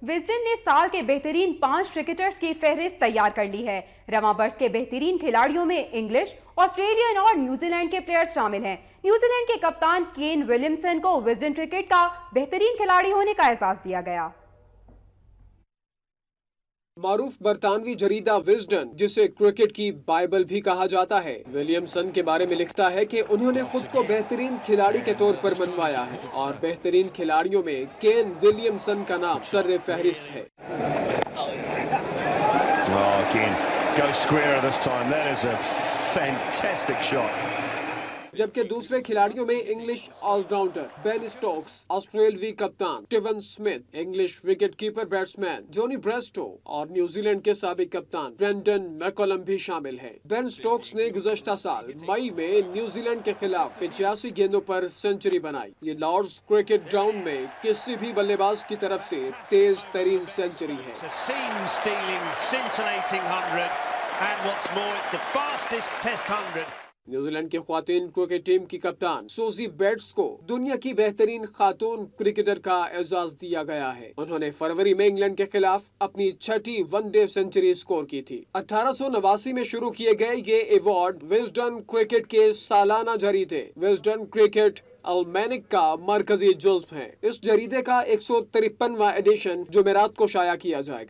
وزڈن نے سال کے بہترین 5 کرکٹرز کی فہرست تیار کر لی ہے۔ رواں برس کے بہترین کھلاڑیوں میں انگلش، آسٹریلین اور نیوزی لینڈ کے پلیئرز شامل ہیں۔ نیوزی لینڈ کے کپتان کین ولیمسن کو وزڈن کرکٹ کا بہترین کھلاڑی ہونے کا اعزاز دیا گیا۔ معروف برطانوی جریدہ وزڈن، جسے کرکٹ کی بائبل بھی کہا جاتا ہے، ولیمسن کے بارے میں لکھتا ہے کہ انہوں نے خود کو بہترین کھلاڑی کے طور پر منوایا ہے اور بہترین کھلاڑیوں میں کین ولیمسن کا نام سر فہرست ہے۔ جبکہ دوسرے کھلاڑیوں میں English all rounder Ben Stokes, آسٹریلوی کپتان Steven Smith, English wicket keeper batsman Jonny Bairstow اور نیوزی لینڈ کے سابق کپتان برینڈن میکولم بھی شامل ہیں۔ بین اسٹوکس نے گزشتہ سال مئی میں نیوزی لینڈ کے خلاف 85 گیندوں پر سنچری بنائی۔ یہ لارڈز کرکٹ گراؤنڈ میں کسی بھی بلے باز کی طرف سے تیز ترین سنچری ہے۔ نیوزی لینڈ کی خواتین کرکٹ ٹیم کی کپتان سوزی بیٹس کو دنیا کی بہترین خاتون کرکٹر کا اعزاز دیا گیا ہے۔ انہوں نے فروری میں انگلینڈ کے خلاف اپنی 6ٹھی ون ڈے سنچری سکور کی تھی۔ 1889 میں شروع کیے گئے یہ ایوارڈ وزڈن کرکٹ کے سالانہ جریدے وزڈن کرکٹ المینک کا مرکزی جزو ہے۔ اس جریدے کا 153واں ایڈیشن جمعرات کو شائع کیا جائے گا۔